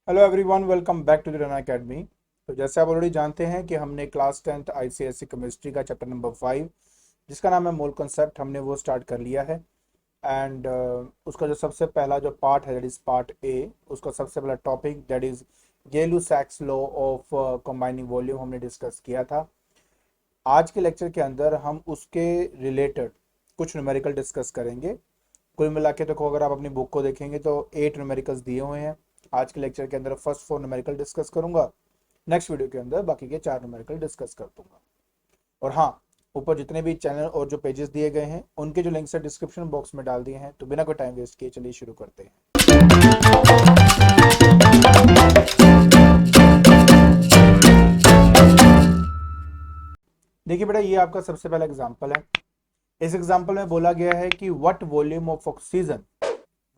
Hello everyone, welcome back to the Rana academy. तो जैसे आप ऑलरेडी जानते हैं कि हमने क्लास 10th आईसीएसई केमिस्ट्री का चैप्टर नंबर 5, जिसका नाम है मोल कॉन्सेप्ट, हमने वो स्टार्ट कर लिया है। एंड उसका जो सबसे पहला जो पार्ट है, दैट इज पार्ट ए, उसका सबसे पहला topic that is Gay Lussac's law of combining volume हमने डिस्कस किया था। आज के लेक्चर के अंदर हम उसके रिलेटेड कुछ न्यूमेरिकल डिस्कस करेंगे। कुल मिला के देखो, अगर आप अपनी बुक को देखेंगे तो 8 न्यूमेरिकल्स दिए हुए हैं। आज के लेक्चर के अंदर फर्स्ट 4 न्यूमेरिकल डिस्कस करूंगा। नेक्स्ट वीडियो के अंदर बाकी के 4 न्यूमेरिकल डिस्कस कर दूंगा। और हाँ, ऊपर जितने भी चैनल और जो पेजेस दिए गए हैं उनके जो लिंक्स है डिस्क्रिप्शन बॉक्स में डाल दिए हैं। तो बिना कोई टाइम वेस्ट किए चलिए शुरू करते हैं। देखिए बेटा, ये आपका सबसे पहला एग्जाम्पल है। इस एग्जाम्पल में बोला गया है कि what volume of oxygen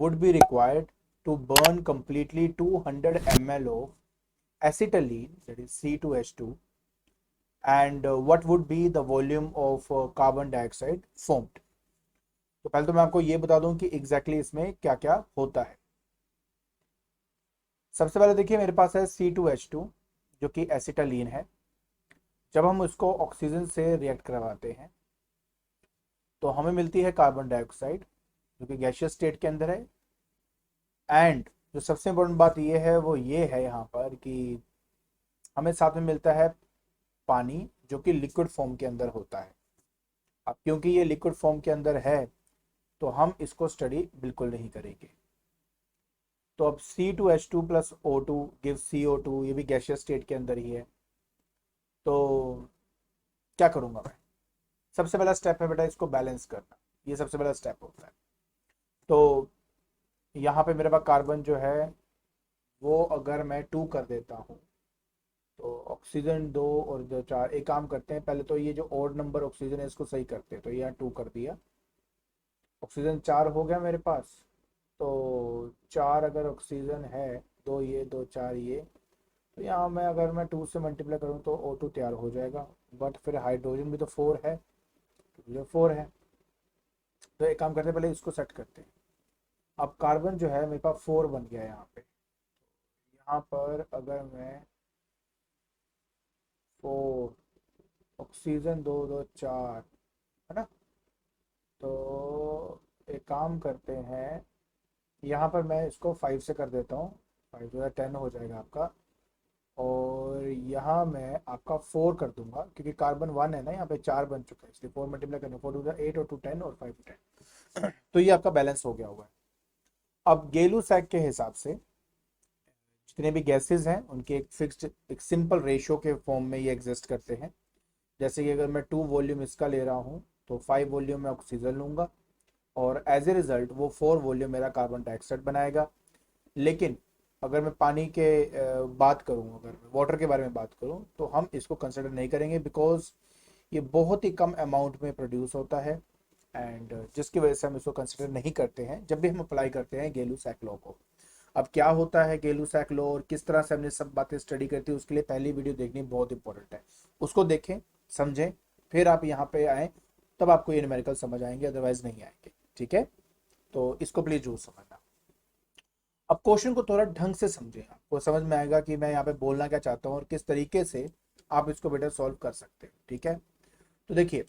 would be required to burn completely 200 ml of acetylene, that is C2H2, and what would be the volume of carbon dioxide formed। तो पहले तो मैं आपको ये बता दूं कि एग्जैक्टली इसमें क्या क्या होता है। सबसे पहले देखिए, मेरे पास है C2H2 जो कि एसिटालीन है। जब हम उसको ऑक्सीजन से रिएक्ट करवाते हैं तो हमें मिलती है कार्बन डाइऑक्साइड, जो कि गैसियस स्टेट के अंदर है। एंड जो सबसे इम्पोर्टेंट बात ये है वो ये है यहाँ पर कि हमें साथ में मिलता है पानी, जो कि लिक्विड फॉर्म के अंदर होता है। अब क्योंकि ये लिक्विड फॉर्म के अंदर है तो हम इसको स्टडी बिल्कुल नहीं करेंगे। तो अब C2H2 plus O2 give CO2, ये भी गैसियस स्टेट के अंदर ही है। तो क्या करूंगा मैं? सबसे पहला स्टेप है बेटा इसको बैलेंस करना। ये सबसे पहला स्टेप होता है। तो यहाँ पे मेरे पास कार्बन जो है वो अगर मैं 2 कर देता हूँ तो ऑक्सीजन 2 और 2 4, एक काम करते हैं, पहले तो ये जो ओड नंबर ऑक्सीजन है इसको सही करते हैं। तो यहाँ 2 कर दिया, ऑक्सीजन 4 हो गया मेरे पास। तो 4 अगर ऑक्सीजन है, 2 ये 2 4 ये, तो यहाँ मैं अगर मैं 2 से मल्टीप्लाई करूँ तो O2 तैयार हो जाएगा। बट फिर हाइड्रोजन भी तो 4 है, तो ये 4 है। तो एक काम करते हैं, पहले इसको सेट करते हैं। अब कार्बन जो है मेरे पास 4 बन गया यहाँ पे। यहाँ पर अगर मैं 4, ऑक्सीजन 2 2 4, है ना? तो एक काम करते हैं, यहाँ पर मैं इसको 5 से कर देता हूँ। 5 जो है 10 हो जाएगा आपका। और यहाँ मैं आपका 4 कर दूंगा, क्योंकि कार्बन 1 है ना, यहाँ पे 4 बन चुका है, इसलिए 4 मल्टीप्लाई करना, 4 टू 8 और 2 10 और 5 10। तो ये आपका बैलेंस हो गया हुआ है। अब गेलू सैक के हिसाब से जितने भी गैसेस हैं उनके एक फिक्स्ड, एक सिंपल रेशियो के फॉर्म में ये एग्जिस्ट करते हैं। जैसे कि अगर मैं 2 वॉल्यूम इसका ले रहा हूँ तो 5 वॉल्यूम मैं ऑक्सीजन लूंगा, और एज ए रिजल्ट वो 4 वॉल्यूम मेरा कार्बन डाइऑक्साइड बनाएगा। लेकिन अगर मैं पानी के बात करूं, अगर मैं वाटर के बारे में बात करूं तो हम इसको कंसिडर नहीं करेंगे, बिकॉज ये बहुत ही कम अमाउंट में प्रोड्यूस होता है। एंड जिसकी वजह से हम इसको कंसिडर नहीं करते हैं जब भी हम अप्लाई करते हैं गेलू सैक लॉ को। अब क्या होता है गेलू सैक लॉ और किस तरह से हमने सब बातें स्टडी करती है, उसके लिए पहली वीडियो देखनी बहुत इंपॉर्टेंट है। उसको देखें, समझें, फिर आप यहाँ पे आए, तब आपको ये न्यूमेरिकल समझ आएंगे, अदरवाइज नहीं आएंगे। ठीक है? तो इसको प्लीज जरूर समझना। अब क्वेश्चन को थोड़ा ढंग से समझें, आपको समझ में आएगा कि मैं यहाँ पे बोलना क्या चाहता हूँ और किस तरीके से आप इसको बेटर सॉल्व कर सकते हैं। ठीक है? तो देखिए,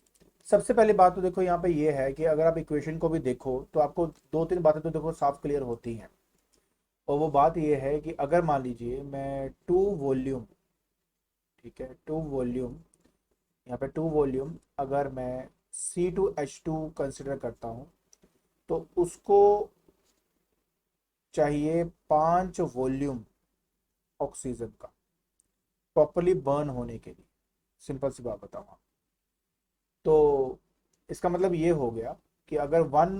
सबसे पहली बात तो देखो यहाँ पे ये है कि अगर आप इक्वेशन को भी देखो तो आपको 2 3 बातें तो देखो साफ क्लियर होती हैं। और वो बात ये है कि अगर मान लीजिए मैं 2 वॉल्यूम, ठीक है, 2 वॉल्यूम, यहाँ पे 2 वॉल्यूम अगर मैं C2H2 कंसिडर करता हूँ तो उसको चाहिए 5 वॉल्यूम ऑक्सीजन का प्रॉपरली बर्न होने के लिए। सिंपल सी बात बताऊँ आप, तो इसका मतलब ये हो गया कि अगर 1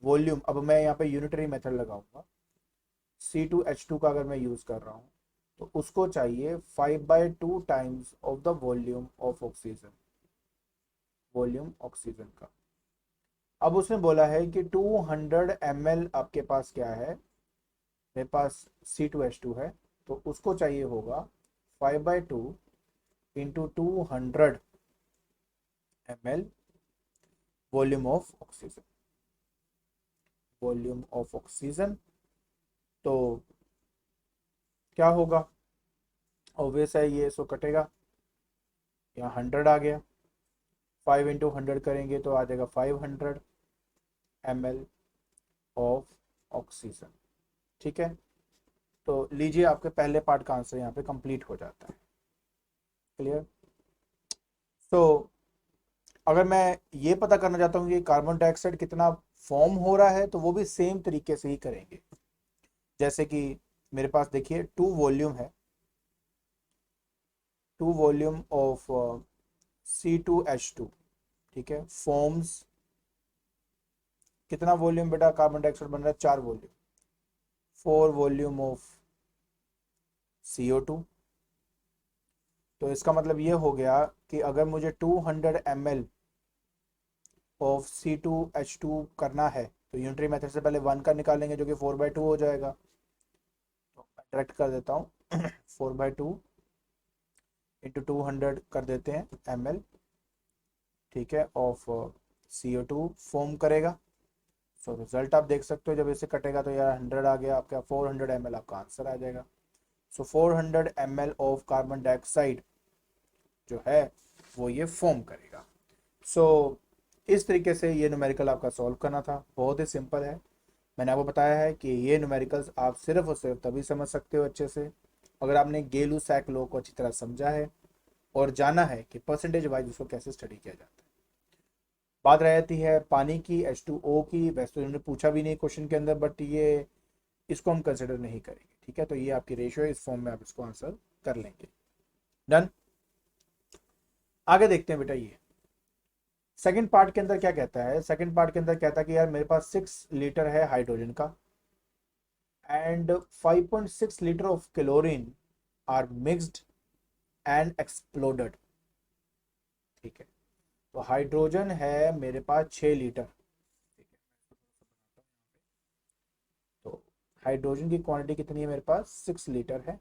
वॉल्यूम, अब मैं यहाँ पे यूनिटरी मेथड लगाऊंगा, C2H2 का अगर मैं यूज कर रहा हूँ तो उसको चाहिए 5/2 times of the volume of oxygen, volume oxygen का। अब उसने बोला है कि 200 ml आपके पास क्या है, मेरे पास C2H2 है, तो उसको चाहिए होगा 5/2 into 200 ml volume of oxygen, volume of oxygen. तो क्या होगा, ऑब्वियस है ये, सो कटेगा, यहाँ 100 आ गया, 5 × 100 करेंगे तो आ जाएगा 500 ml ऑफ ऑक्सीजन। ठीक है, तो लीजिए आपके पहले पार्ट का आंसर यहाँ पे कंप्लीट हो जाता है। क्लियर। तो अगर मैं ये पता करना चाहता हूँ कि कार्बन डाइऑक्साइड कितना फॉर्म हो रहा है, तो वो भी सेम तरीके से ही करेंगे। जैसे कि मेरे पास देखिए 2 वॉल्यूम है, 2 वॉल्यूम ऑफ C2H2, ठीक है, फॉर्म्स कितना वॉल्यूम बेटा कार्बन डाइऑक्साइड बन रहा है, 4 वॉल्यूम, 4 वॉल्यूम ऑफ CO2। तो इसका मतलब ये हो गया कि अगर मुझे 200 ml ऑफ C2H2 करना है तो यूनिटरी मेथड से पहले 1 का निकालेंगे जो कि 4/2 हो जाएगा। तो मैं डायरेक्ट कर देता हूँ 4/2 इंटू 200 कर देते हैं ml, ठीक है, ऑफ CO2 फॉर्म करेगा। सो रिजल्ट आप देख सकते हो, जब इसे कटेगा तो यार 100 आ गया आपका, 400 ml आपका आंसर आ जाएगा। सो 400 ml ऑफ कार्बन डाइऑक्साइड जो है वो ये फॉर्म करेगा। सो इस तरीके से ये न्यूमेरिकल आपका सॉल्व करना था, बहुत ही सिंपल है। मैंने आपको बताया है कि ये न्यूमेरिकल्स आप सिर्फ और सिर्फ तभी समझ सकते हो अच्छे से अगर आपने गेलू सैक लॉ को अच्छी तरह समझा है और जाना है कि परसेंटेज वाइज उसको कैसे स्टडी किया जाता है। बात रहती है पानी की, H2O की, वैसे तो उन्होंने पूछा भी नहीं क्वेश्चन के अंदर, बट ये इसको हम कंसिडर नहीं करेंगे। ठीक है, तो ये आपकी रेशियो है, इस फॉर्म में आप इसको आंसर कर लेंगे। डन। आगे देखते हैं बेटा, ये सेकंड पार्ट के अंदर क्या कहता है। सेकंड पार्ट के अंदर कहता है कि यार मेरे पास 6 लीटर है हाइड्रोजन का and 5.6 litre of chlorine are mixed and exploded. ठीक है, तो हाइड्रोजन है मेरे पास 6 लीटर। ठीक है, तो हाइड्रोजन की क्वांटिटी कितनी है मेरे पास, 6 लीटर है।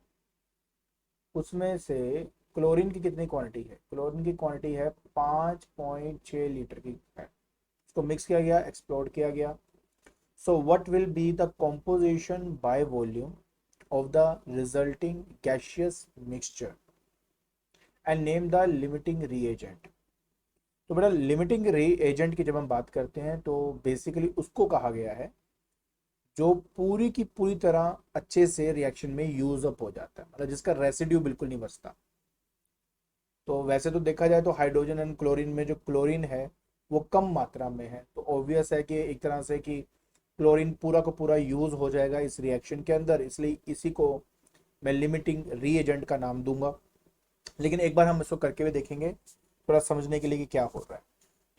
उसमें से क्लोरीन की कितनी क्वांटिटी है, क्लोरीन की क्वांटिटी है 5.6 लीटर की है। इसको मिक्स किया गया, एक्सप्लोड किया गया। So what will be the composition by volume of the resulting gaseous mixture and name the limiting reagent. तो बेटा लिमिटिंग रीएजेंट की जब हम बात करते हैं तो बेसिकली उसको कहा गया है जो पूरी की पूरी तरह अच्छे से रिएक्शन में यूज अप हो जाता है, मतलब जिसका रेसिड्यू बिल्कुल नहीं बचता। तो वैसे तो देखा जाए तो हाइड्रोजन एंड क्लोरीन में जो क्लोरीन है वो कम मात्रा में है, तो ऑब्वियस है कि एक तरह से कि क्लोरीन पूरा का पूरा यूज हो जाएगा इस रिएक्शन के अंदर, इसलिए इसी को मैं लिमिटिंग रीएजेंट का नाम दूंगा। लेकिन एक बार हम इसको करके भी देखेंगे थोड़ा समझने के लिए कि क्या हो रहा है।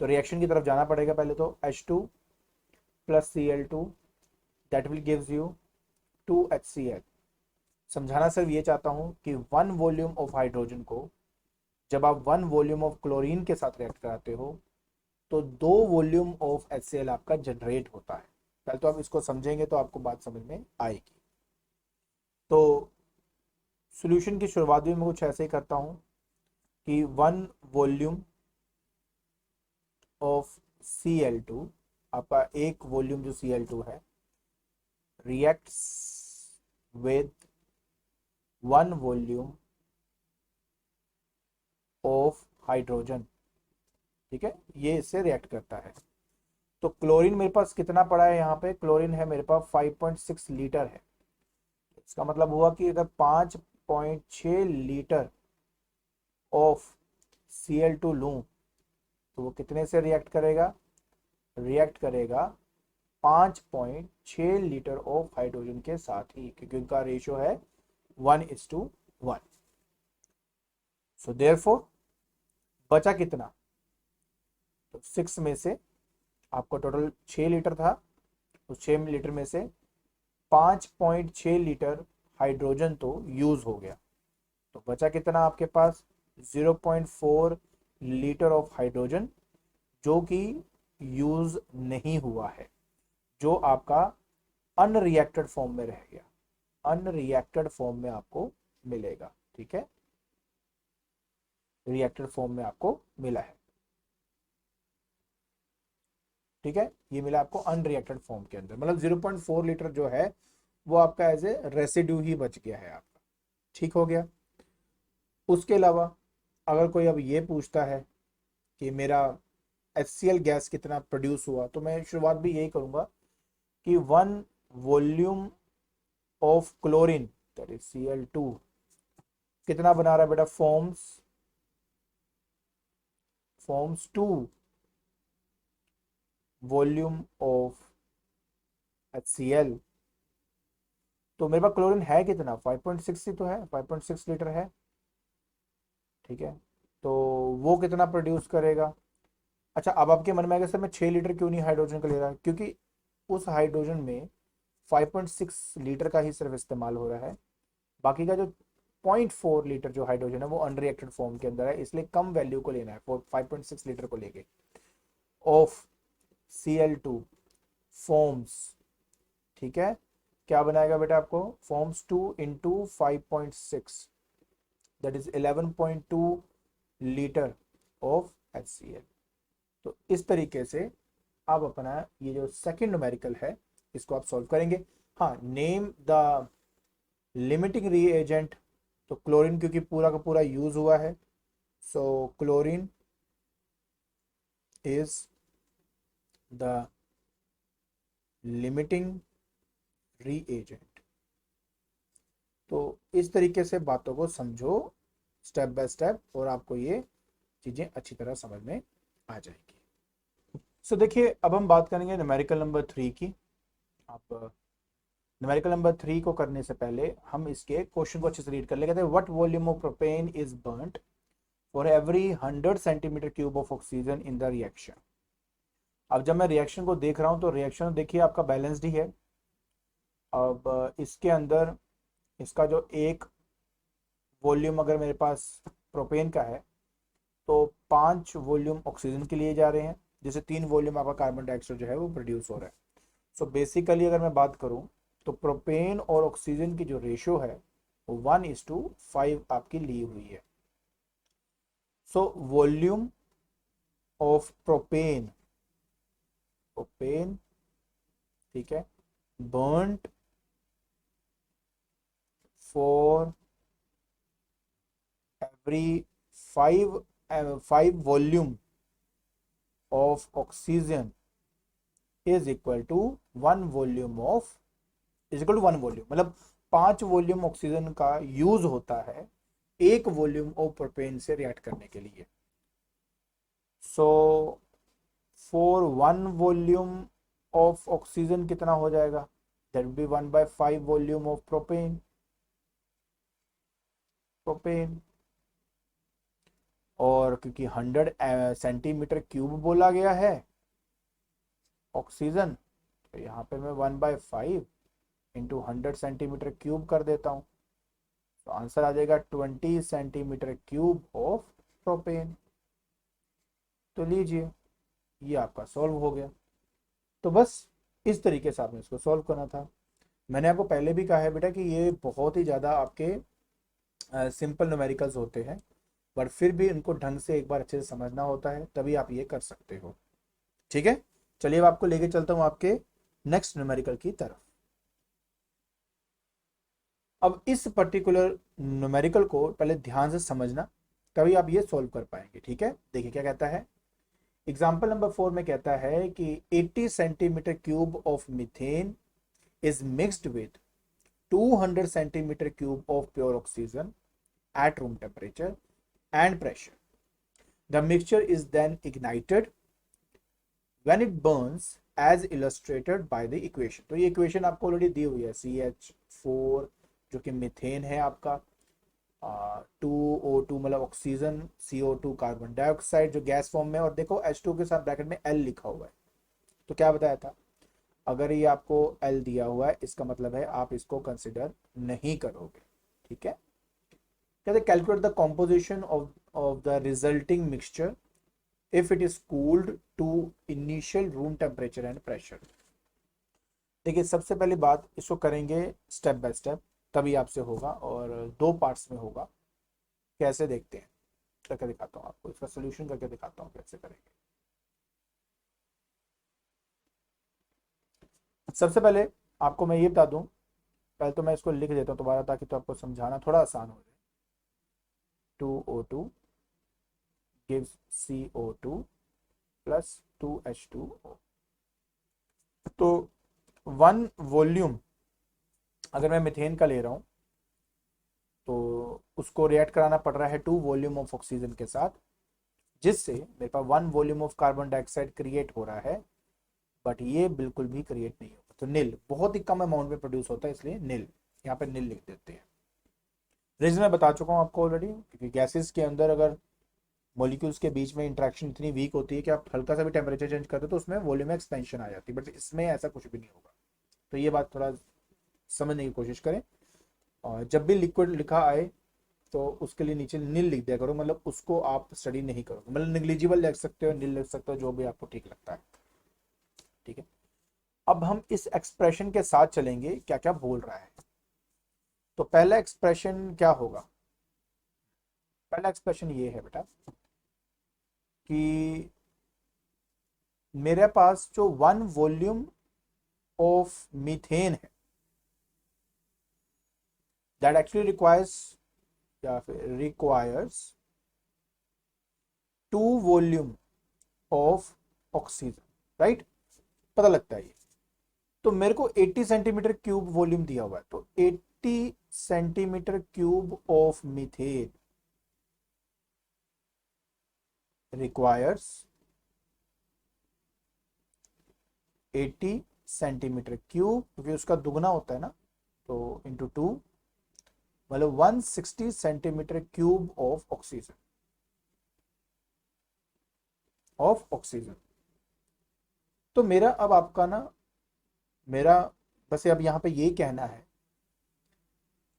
तो रिएक्शन की तरफ जाना पड़ेगा। पहले तो H2 plus Cl2 that will gives you 2HCl। समझाना सिर्फ ये चाहता हूँ कि 1 वॉल्यूम ऑफ हाइड्रोजन को जब आप 1 वॉल्यूम ऑफ क्लोरीन के साथ रिएक्ट कराते हो तो 2 वॉल्यूम ऑफ HCl आपका जनरेट होता है। पहले तो आप इसको समझेंगे तो आपको बात समझ में आएगी। तो सॉल्यूशन की शुरुआत भी मैं कुछ ऐसे ही करता हूँ कि 1 वॉल्यूम ऑफ Cl2, आपका 1 वॉल्यूम जो Cl2 है reacts with 1 volume of hydrogen. ठीक है, ये इससे रिएक्ट करता है। तो क्लोरीन मेरे पास कितना पड़ा है, यहाँ पे क्लोरीन है मेरे पास 5.6 लीटर है। इसका मतलब हुआ कि अगर 5.6 लीटर ऑफ Cl2 लूं तो वो कितने से रिएक्ट करेगा, रिएक्ट करेगा 5.6 लीटर ऑफ हाइड्रोजन के साथ ही, क्योंकि उनका रेशियो है 1:1। सो देयरफॉर बचा कितना, तो 6 में से आपको टोटल 6 लीटर था, उस 6 लीटर में से 5.6 लीटर हाइड्रोजन तो यूज हो गया, तो बचा कितना आपके पास 0.4 लीटर ऑफ हाइड्रोजन जो कि यूज नहीं हुआ है, जो आपका अनरिएक्टेड फॉर्म में रह गया, अनरिएक्टेड फॉर्म में आपको मिलेगा। ठीक है, रिएक्टेड फॉर्म में आपको मिला है। ठीक है, ये मिला आपको अनरिएक्टेड फॉर्म के अंदर, मतलब 0.4 लीटर जो है वो आपका एज ए रेसिड्यू ही बच गया है आपका। ठीक हो गया। उसके अलावा अगर कोई अब ये पूछता है कि मेरा HCl गैस कितना प्रोड्यूस हुआ, तो मैं शुरुआत भी यही करूंगा कि 1 volume of chlorine that is Cl2 कितना बना रहा है बेटा, फॉर्म्स 2 वॉल्यूम ऑफ HCl। तो मेरे पास क्लोरीन है कितना, 5.6 ही तो है, 5.6 लीटर है। ठीक है, तो वो कितना प्रोड्यूस करेगा। अच्छा, अब आपके मन में आएगा सर मैं 6 लीटर क्यों नहीं हाइड्रोजन का ले रहा, क्योंकि उस हाइड्रोजन में 5.6 लीटर का ही सिर्फ इस्तेमाल हो रहा है। बाकी का जो 0.4 लीटर जो हाइड्रोजन है वो अनरिएक्टेड फॉर्म के अंदर है, इसलिए कम वैल्यू को लेना है, 5.6 लीटर को लेके ऑफ Cl2 फॉर्म्स। ठीक है, क्या बनाएगा बेटा आपको, forms 2 × 5.6 that is 11.2 litre of HCl। तो इस तरीके से आप अपना ये जो सेकंड न्यूमेरिकल है इसको आप सॉल्व करेंगे। हाँ, नेम द लिमिटिंग रीएजेंट, तो क्लोरीन क्योंकि पूरा का पूरा यूज हुआ है, so chlorine is the limiting reagent. तो इस तरीके से बातों को समझो स्टेप बाय स्टेप, और आपको ये चीजें अच्छी तरह समझ में आ जाएगी। सो देखिए, अब हम बात करेंगे न्यूमेरिकल नंबर 3 की। आप न्यूमेरिकल नंबर 3 को करने से पहले हम इसके क्वेश्चन को अच्छे से रीड कर ले। कहते हैं what volume of propane is burnt for every 100 centimetre cube of oxygen in the reaction. अब जब मैं रिएक्शन को देख रहा हूं तो रिएक्शन देखिए आपका बैलेंस्ड ही है। अब इसके अंदर इसका जो एक वॉल्यूम अगर मेरे पास प्रोपेन का है, तो 5 वॉल्यूम ऑक्सीजन के लिए जा रहे हैं, जैसे 3 वॉल्यूम आपका कार्बन डाइऑक्साइड जो है वो प्रोड्यूस हो रहा है। सो बेसिकली अगर मैं बात करूं तो प्रोपेन और ऑक्सीजन की जो रेशियो है वो 1:5 आपकी ली हुई है। सो वॉल्यूम ऑफ प्रोपेन, ठीक है, burned for every 5 volume of oxygen is equal to 1 volume, मतलब 5 वॉल्यूम ऑक्सीजन का यूज होता है 1 वॉल्यूम ऑफ प्रोपेन से रिएक्ट करने के लिए। So for 1 volume of oxygen कितना हो जाएगा, that will be 1/5 volume of propane. और क्योंकि 100 सेंटीमीटर क्यूब बोला गया है ऑक्सीजन, तो यहाँ पे मैं 1/5 इंटू 100 सेंटीमीटर क्यूब कर देता हूँ, तो आंसर आ जाएगा 20 सेंटीमीटर क्यूब ऑफ प्रोपेन। तो लीजिए, ये आपका सॉल्व हो गया। तो बस इस तरीके से आपने इसको सॉल्व करना था। मैंने आपको पहले भी कहा है बेटा कि ये बहुत ही ज़्यादा आपके सिंपल न्यूमेरिकल्स होते हैं, पर फिर भी इनको ढंग से एक बार अच्छे से समझना होता है, तभी आप ये कर सकते हो। ठीक है, चलिए अब आपको लेके चलता हूँ आपके नेक्स्ट न्यूमेरिकल की तरफ। अब इस पर्टिकुलर न्यूमेरिकल को पहले ध्यान से समझना, तभी आप ये सॉल्व कर पाएंगे। ठीक है, देखिए क्या कहता है। एग्जाम्पल नंबर 4 में कहता है कि 80 centimetre cube of methane is mixed with 200 centimetre cube of pure oxygen at room temperature and pressure. The mixture is then ignited when it burns as illustrated by the equation। तो ये equation आपको already दी हुई है, CH4 जो कि methane है आपका, 2O2 मतलब ऑक्सीजन, CO2 कार्बन डाइऑक्साइड जो गैस फॉर्म में, और देखो H2 के साथ ब्रैकेट में L लिखा हुआ है। तो क्या बताया था, अगर ये आपको L दिया हुआ है इसका मतलब है आप इसको कंसिडर नहीं करोगे। ठीक है, कहते calculate the composition of the resulting mixture if it is cooled to initial room temperature and pressure. देखिए, सबसे पहली बात इसको करेंगे स्टेप बाय स्टेप, तभी आपसे होगा, और 2 पार्ट्स में होगा। कैसे देखते हैं, करके दिखाता हूँ आपको, इसका सोल्यूशन करके दिखाता हूँ कैसे करेंगे। सबसे पहले आपको मैं ये बता दूं पहले तो मैं इसको लिख देता हूँ दोबारा ताकि तो आपको समझाना थोड़ा आसान हो जाए। 2O2 gives CO2 plus 2H2O। तो वन वॉल्यूम अगर मैं मीथेन का ले रहा हूँ तो उसको रिएक्ट कराना पड़ रहा है 2 वॉल्यूम ऑफ ऑक्सीजन के साथ, जिससे मेरे पास 1 volume of carbon dioxide create हो रहा है। बट ये बिल्कुल भी क्रिएट नहीं होगा, तो नील बहुत ही कम अमाउंट में प्रोड्यूस होता है, इसलिए नील यहाँ पे नील लिख देते हैं। रीजन मैं बता चुका हूँ आपको ऑलरेडी, क्योंकि गैसेस के अंदर अगर मॉलिक्यूल्स के बीच में इंटरेक्शन इतनी वीक होती है कि आप हल्का सा भी टेम्परेचर चेंज करते हो तो उसमें वॉल्यूम एक्सपेंशन आ जाती है, बट इसमें ऐसा कुछ भी नहीं होगा। तो ये बात थोड़ा समझने की कोशिश करें। और जब भी लिक्विड लिखा आए तो उसके लिए नीचे नील लिख दिया करो, मतलब उसको आप स्टडी नहीं करो, मतलब निग्लिजिबल लिख सकते हो, नील लिख सकते हो, जो भी आपको ठीक लगता है। ठीक है, अब हम इस एक्सप्रेशन के साथ चलेंगे क्या क्या बोल रहा है। तो पहला एक्सप्रेशन क्या होगा? पहला एक्सप्रेशन ये है बेटा कि मेरे पास जो 1 वॉल्यूम ऑफ मीथेन है दैट एक्चुअली रिक्वायर्स या फिर requires 2 volume of oxygen, right? पता लगता है ये। तो मेरे को 80 सेंटीमीटर क्यूब वॉल्यूम दिया हुआ है, तो 80 centimetre cube of methane requires 80 centimetre cube, क्योंकि उसका दुगना होता है ना, तो इंटू 2, मतलब 160 सेंटीमीटर क्यूब ऑफ ऑक्सीजन, तो मेरा अब आपका ना, मेरा बस अब यहाँ पे ये कहना है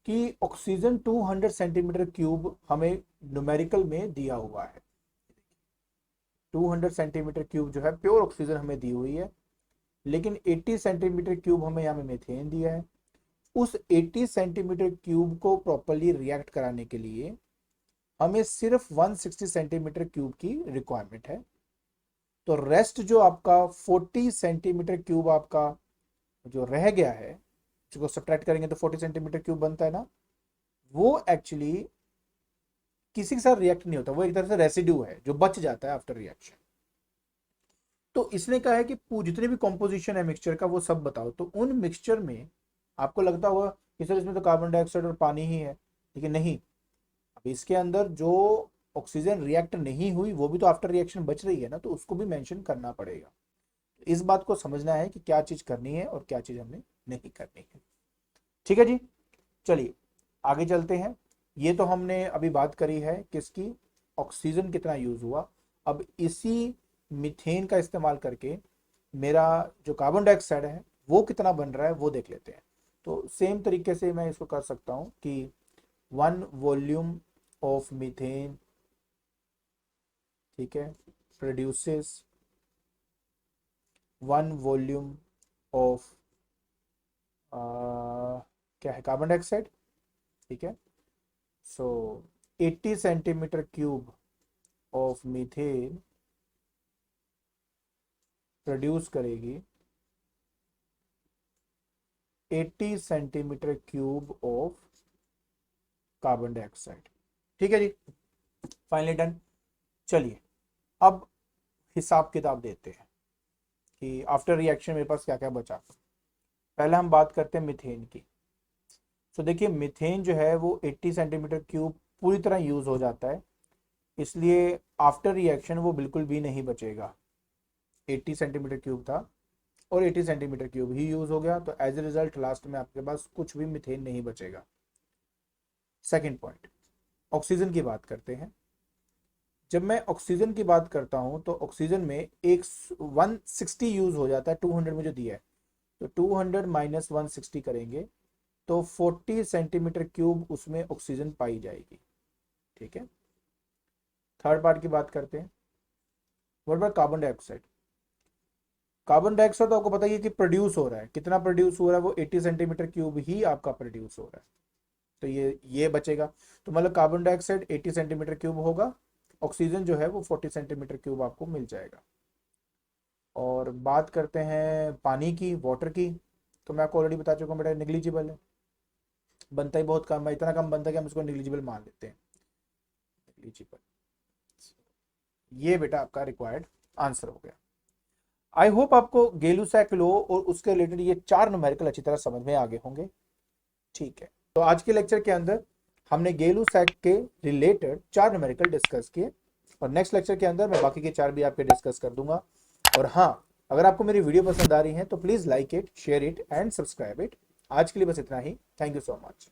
कि ऑक्सीजन 200 सेंटीमीटर क्यूब हमें न्यूमेरिकल में दिया हुआ है। 200 सेंटीमीटर क्यूब जो है प्योर ऑक्सीजन हमें दी हुई है, लेकिन 80 सेंटीमीटर क्यूब हमें यहाँ में मीथेन दिया है। उस 80 सेंटीमीटर क्यूब को प्रॉपरली रिएक्ट कराने के लिए हमें सिर्फ 160 सेंटीमीटर क्यूब की रिक्वायरमेंट है। तो रेस्ट जो आपका 40 सेंटीमीटर क्यूब आपका जो रह गया है, जिसको सब्ट्रैक्ट करेंगे तो 40 सेंटीमीटर क्यूब बनता है ना, वो एक्चुअली किसी के साथ रिएक्ट नहीं होता, वो एक तरह से रेसिड्यू है जो बच जाता है आफ्टर रिएक्शन। तो इसने कहा है कि जितने भी कॉम्पोजिशन है मिक्सचर का वो सब बताओ। तो उन मिक्सचर में आपको लगता होगा कि सर इसमें तो कार्बन डाइऑक्साइड और पानी ही है, लेकिन नहीं। अब इसके अंदर जो ऑक्सीजन रिएक्ट नहीं हुई वो भी तो आफ्टर रिएक्शन बच रही है ना, तो उसको भी मेंशन करना पड़ेगा। इस बात को समझना है कि क्या चीज करनी है और क्या चीज हमें नहीं करनी है। ठीक है जी, चलिए आगे चलते हैं। ये तो हमने अभी बात करी है किसकी, ऑक्सीजन कितना यूज हुआ। अब इसी मीथेन का इस्तेमाल करके मेरा जो कार्बन डाइऑक्साइड है वो कितना बन रहा है वो देख लेते हैं। तो सेम तरीके से मैं इसको कर सकता हूँ कि 1 वॉल्यूम ऑफ मीथेन, ठीक है, प्रोड्यूसेस 1 वॉल्यूम ऑफ क्या है, कार्बन डाइऑक्साइड। ठीक है, सो 80 centimetre cube of methane produce करेगी 80 centimetre cube of carbon dioxide. ठीक है जी, फाइनली डन। चलिए अब हिसाब किताब देते हैं कि आफ्टर रिएक्शन मेरे पास क्या क्या बचा। पहले हम बात करते हैं मीथेन की। तो देखिए मीथेन जो है वो 80 सेंटीमीटर क्यूब पूरी तरह यूज हो जाता है, इसलिए आफ्टर रिएक्शन वो बिल्कुल भी नहीं बचेगा। 80 सेंटीमीटर क्यूब था और 80 सेंटीमीटर क्यूब ही यूज हो गया, तो एज ए रिजल्ट लास्ट में आपके पास कुछ भी मीथेन नहीं बचेगा। सेकेंड पॉइंट, ऑक्सीजन की बात करते हैं। जब मैं ऑक्सीजन की बात करता हूं तो ऑक्सीजन में एक 160 यूज हो जाता है 200 में जो दिया है, तो 200 माइनस 160 करेंगे तो 40 सेंटीमीटर क्यूब उसमें ऑक्सीजन पाई जाएगी। ठीक है, थर्ड पार्ट की बात करते हैं। What about carbon dioxide? Carbon dioxide तो आपको पता ही है कि प्रोड्यूस हो रहा है, कितना प्रोड्यूस हो रहा है, वो 80 सेंटीमीटर क्यूब ही आपका प्रोड्यूस हो रहा है, तो ये बचेगा। तो मतलब कार्बन डाइऑक्साइड 80 सेंटीमीटर क्यूब होगा, ऑक्सीजन जो है वो 40 सेंटीमीटर क्यूब आपको मिल जाएगा। और बात करते हैं पानी की, वाटर की, तो मैं आपको ऑलरेडी बता चुका हूँ बेटा, निग्लिजिबल है। बनता ही बहुत कम है, इतना कम बनता है कि हम इसको निग्लिजिबल मान लेते हैं, निग्लिजिबल। ये बेटा आपका रिक्वायर्ड आंसर हो गया। आई होप आपको गेलू सैक लो और उसके रिलेटेड ये 4 न्यूमेरिकल अच्छी तरह समझ में आ गए होंगे। ठीक है, तो आज के लेक्चर के अंदर हमने गेलू सैक के रिलेटेड 4 न्यूमेरिकल डिस्कस किए, और नेक्स्ट लेक्चर के अंदर मैं बाकी के 4 भी आपके डिस्कस कर दूंगा। और हाँ, अगर आपको मेरी वीडियो पसंद आ रही है तो please like it, share it and subscribe it. आज के लिए बस इतना ही। Thank you so much.